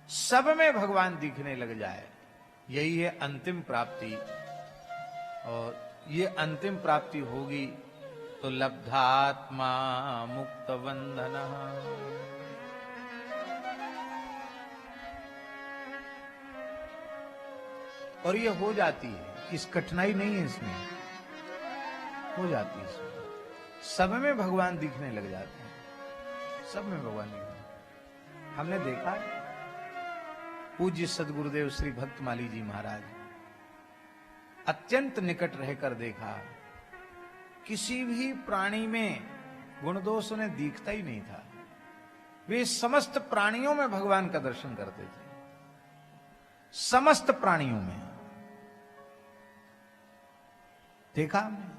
सब में भगवान दिखने लग जाए, यही है अंतिम प्राप्ति। और ये अंतिम प्राप्ति होगी तो लब्धात्मा मुक्त बंधन। और ये हो जाती है, इस कठिनाई नहीं है इसमें, हो जाती है इसमें। सब में भगवान दिखने लग जाते हैं, सब में भगवान दिखने। हमने देखा पूज्य सदगुरुदेव श्री भक्तमाली जी महाराज अत्यंत निकट रहकर देखा, किसी भी प्राणी में गुण दोष उन्हें दिखता ही नहीं था। वे समस्त प्राणियों में भगवान का दर्शन करते थे, समस्त प्राणियों में देखा हमने,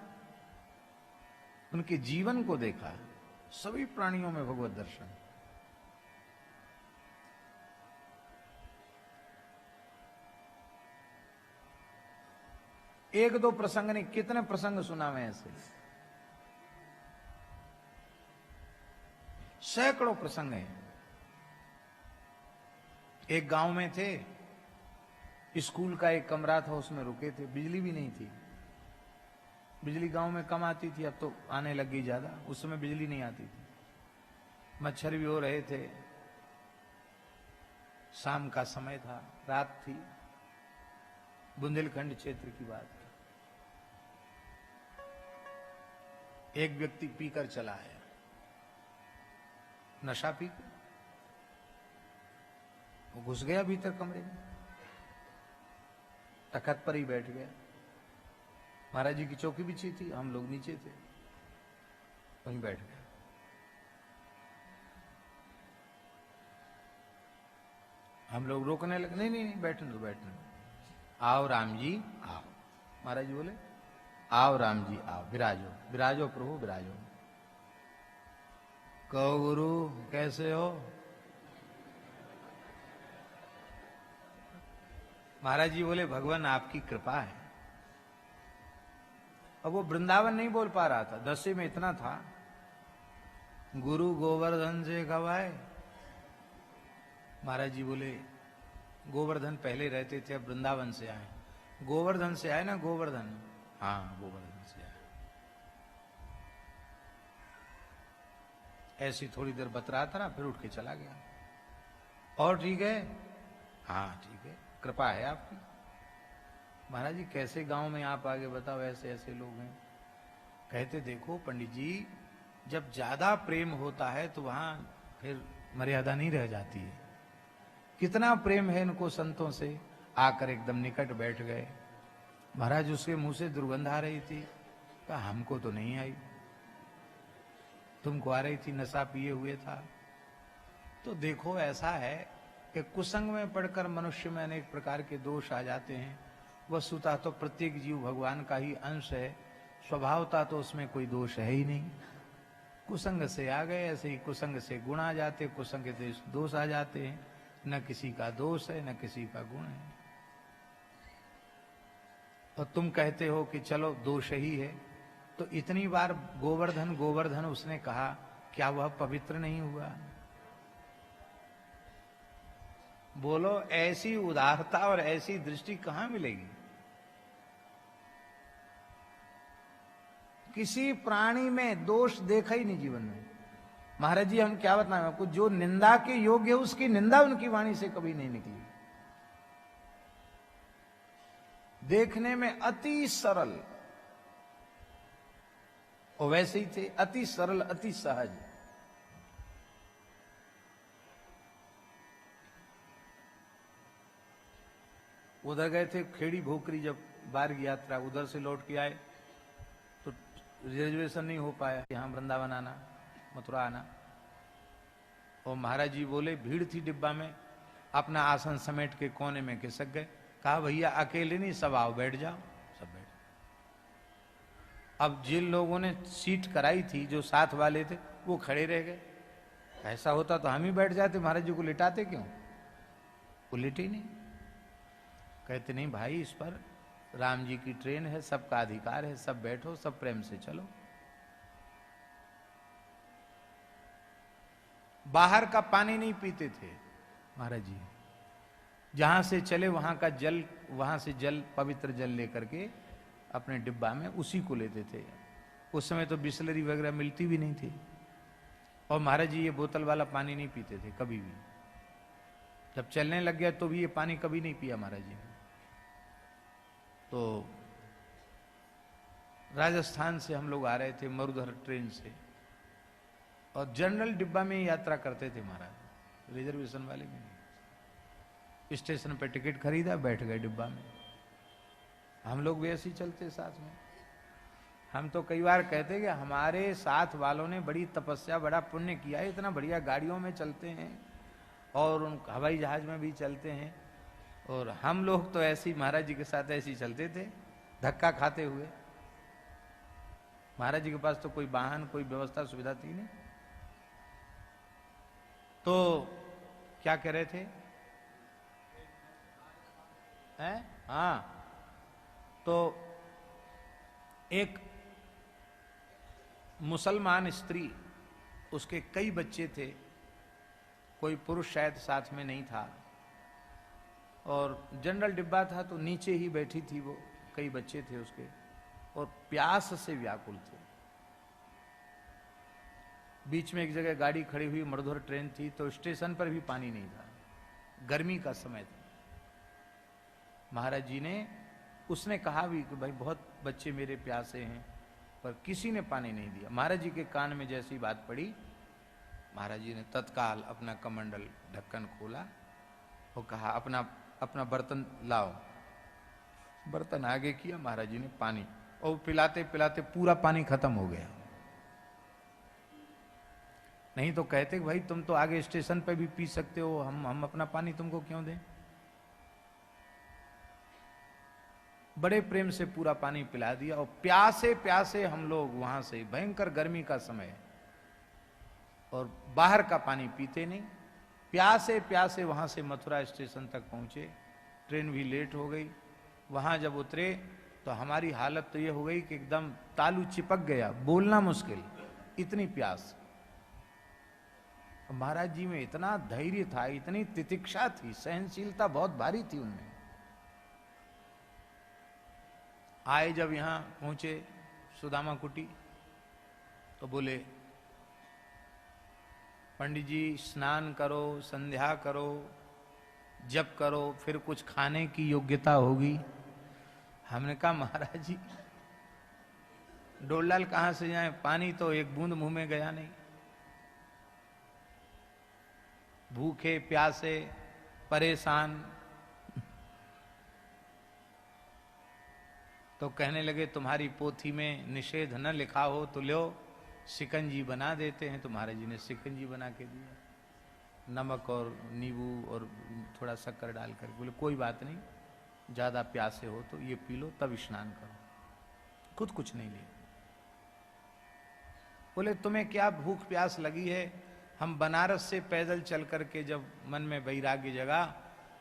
उनके जीवन को देखा, सभी प्राणियों में भगवत दर्शन। एक दो प्रसंग नहीं, कितने प्रसंग सुना मैं ऐसे, सैकड़ों प्रसंग हैं। एक गांव में थे, स्कूल का एक कमरा था, उसमें रुके थे, बिजली भी नहीं थी। बिजली गांव में कम आती थी, अब तो आने लग गई ज्यादा, उस समय बिजली नहीं आती थी। मच्छर भी हो रहे थे, शाम का समय था, रात थी, बुंदेलखंड क्षेत्र की बात है। एक व्यक्ति पीकर चला आया, नशा पी कर वो घुस गया भीतर कमरे में, तखत पर ही बैठ गया। महाराज जी की चौकी बिछी थी, हम लोग नीचे थे, वहीं बैठ गया। हम लोग रोकने लगे, नहीं नहीं नहीं, बैठने दो बैठने दो। आओ राम जी आओ। महाराज जी बोले आओ राम जी आओ, विराजो विराजो प्रभु विराजो। कहो गुरु कैसे हो? महाराज जी बोले भगवान आपकी कृपा है। अब वो वृंदावन नहीं बोल पा रहा था, दसे में इतना था, गुरु गोवर्धन से गवाए। महाराज जी बोले गोवर्धन पहले रहते थे, अब वृंदावन से आए। गोवर्धन से आए ना, गोवर्धन? हाँ गोवर्धन से आए। ऐसी थोड़ी देर बतरा था, फिर उठ के चला गया। और ठीक है? हाँ ठीक है, कृपा है आपकी। महाराज जी कैसे गांव में आप आगे बताओ, ऐसे ऐसे लोग हैं। कहते देखो पंडित जी, जब ज्यादा प्रेम होता है तो वहां फिर मर्यादा नहीं रह जाती है। कितना प्रेम है इनको संतों से, आकर एकदम निकट बैठ गए। महाराज उसके मुंह से दुर्गंध आ रही थी, कहा हमको तो नहीं आई, तुमको आ रही थी, नशा पिए हुए था। तो देखो ऐसा है कि कुसंग में पड़कर मनुष्य में अनेक प्रकार के दोष आ जाते हैं। वस्तुतः तो प्रत्येक जीव भगवान का ही अंश है, स्वभावता तो उसमें कोई दोष है ही नहीं। कुसंग से आ गए, ऐसे ही कुसंग से गुण आ जाते, कुसंग से दोष आ जाते हैं। न किसी का दोष है न किसी का गुण है। और तुम कहते हो कि चलो दोष ही है, तो इतनी बार गोवर्धन गोवर्धन उसने कहा, क्या वह पवित्र नहीं हुआ? बोलो ऐसी उदारता और ऐसी दृष्टि कहां मिलेगी? किसी प्राणी में दोष देखा ही नहीं जीवन में। महाराज जी हम क्या बताएं आपको, जो निंदा के योग्य है उसकी निंदा उनकी वाणी से कभी नहीं निकली। देखने में अति सरल, और वैसे ही थे, अति सरल अति सहज। उधर गए थे खेड़ी भोकरी, जब बार की यात्रा, उधर से लौट के आए तो रिजर्वेशन नहीं हो पाया यहां वृंदावन आना, मथुरा आना। और महाराज जी बोले भीड़ थी डिब्बा में, अपना आसन समेट के कोने में खिसक गए। कहा भैया अकेले नहीं, सब आओ बैठ जाओ। सब बैठ। अब जिन लोगों ने सीट कराई थी, जो साथ वाले थे, वो खड़े रह गए। ऐसा होता तो हम ही बैठ जाते, महाराज जी को लिटाते क्यों? वो लिटे ही नहीं। कहते नहीं भाई, इस पर राम जी की ट्रेन है, सबका अधिकार है, सब बैठो, सब प्रेम से चलो। बाहर का पानी नहीं पीते थे महाराज जी, जहां से चले वहां का जल, वहां से जल, पवित्र जल लेकर के अपने डिब्बा में उसी को लेते थे। उस समय तो बिस्लरी वगैरह मिलती भी नहीं थी, और महाराज जी ये बोतल वाला पानी नहीं पीते थे कभी भी। जब चलने लग गया तो भी ये पानी कभी नहीं पिया महाराज जी ने। तो राजस्थान से हम लोग आ रहे थे मरुधर ट्रेन से, और जनरल डिब्बा में यात्रा करते थे महाराज, रिजर्वेशन वाले में नहीं। स्टेशन पे टिकट खरीदा, बैठ गए डिब्बा में। हम लोग भी ऐसे ही चलते साथ में। हम तो कई बार कहते कि हमारे साथ वालों ने बड़ी तपस्या, बड़ा पुण्य किया है, इतना बढ़िया गाड़ियों में चलते हैं और उन हवाई जहाज में भी चलते हैं, और हम लोग तो ऐसे ही महाराज जी के साथ ऐसे ही चलते थे, धक्का खाते हुए। महाराज जी के पास तो कोई वाहन, कोई व्यवस्था, सुविधा थी नहीं। तो क्या कह रहे थे? हैं? हाँ, तो एक मुसलमान स्त्री, उसके कई बच्चे थे, कोई पुरुष शायद साथ में नहीं था, और जनरल डिब्बा था तो नीचे ही बैठी थी वो, कई बच्चे थे उसके, और प्यास से व्याकुल थे। बीच में एक जगह गाड़ी खड़ी हुई, मरुधर ट्रेन थी, तो स्टेशन पर भी पानी नहीं था, गर्मी का समय था। महाराज जी ने, उसने कहा भी कि भाई बहुत बच्चे मेरे प्यासे हैं, पर किसी ने पानी नहीं दिया। महाराज जी के कान में जैसी बात पड़ी, महाराज जी ने तत्काल अपना कमंडल ढक्कन खोला और कहा अपना अपना बर्तन लाओ। बर्तन आगे किया, महाराज जी ने पानी, और पिलाते पिलाते पूरा पानी खत्म हो गया। नहीं तो कहते भाई तुम तो आगे स्टेशन पे भी पी सकते हो, हम अपना पानी तुमको क्यों दें। बड़े प्रेम से पूरा पानी पिला दिया, और प्यासे प्यासे हम लोग वहां से, भयंकर गर्मी का समय, और बाहर का पानी पीते नहीं, प्यासे प्यासे वहां से मथुरा स्टेशन तक पहुंचे। ट्रेन भी लेट हो गई। वहां जब उतरे तो हमारी हालत तो ये हो गई कि एकदम तालू चिपक गया, बोलना मुश्किल, इतनी प्यास। महाराज जी में इतना धैर्य था, इतनी तितिक्षा थी, सहनशीलता बहुत भारी थी उनमें। आए जब यहां पहुंचे सुदामा कुटी, तो बोले पंडित जी स्नान करो, संध्या करो, जप करो, फिर कुछ खाने की योग्यता होगी। हमने कहा महाराज जी डोललाल कहां से जाए, पानी तो एक बूंद मुंह में गया नहीं। भूखे प्यासे परेशान। तो कहने लगे तुम्हारी पोथी में निषेध न लिखा हो तो लो शिकंजी बना देते हैं। तो महाराज जी ने शिकंजी बना के दिया, नमक और नींबू और थोड़ा शक्कर डालकर। बोले कोई बात नहीं, ज्यादा प्यासे हो तो ये पी लो, तब स्नान करो, खुद कुछ नहीं लिया। बोले तुम्हें क्या भूख प्यास लगी है? हम बनारस से पैदल चल करके, जब मन में वैराग्य जगा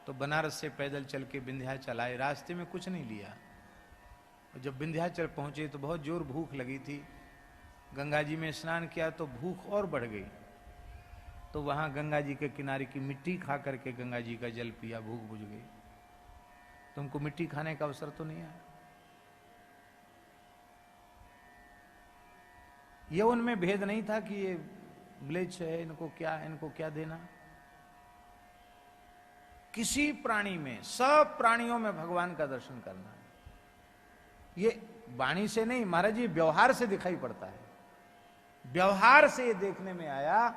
तो बनारस से पैदल चल के विंध्याचल आए, रास्ते में कुछ नहीं लिया। जब विंध्याचल पहुंचे तो बहुत जोर भूख लगी थी, गंगा जी में स्नान किया तो भूख और बढ़ गई। तो वहां गंगा जी के किनारे की मिट्टी खा करके गंगा जी का जल पिया, भूख बुझ गई। तुमको मिट्टी खाने का अवसर तो नहीं आया। ये उनमें भेद नहीं था कि ये म्लेच्छ है, इनको क्या देना। किसी प्राणी में, सब प्राणियों में भगवान का दर्शन करना है। ये वाणी से नहीं, महाराज जी व्यवहार से दिखाई पड़ता है। व्यवहार से ये देखने में आया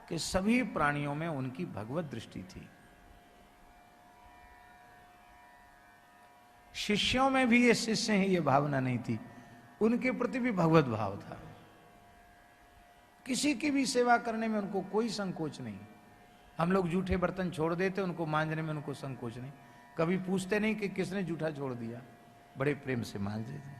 कि सभी प्राणियों में उनकी भगवत दृष्टि थी। शिष्यों में भी ये शिष्य हैं ये भावना नहीं थी, उनके प्रति भी भगवत भाव था। किसी की भी सेवा करने में उनको कोई संकोच नहीं। हम लोग जूठे बर्तन छोड़ देते, उनको मांजने में उनको संकोच नहीं। कभी पूछते नहीं कि किसने जूठा छोड़ दिया, बड़े प्रेम से मांज देते।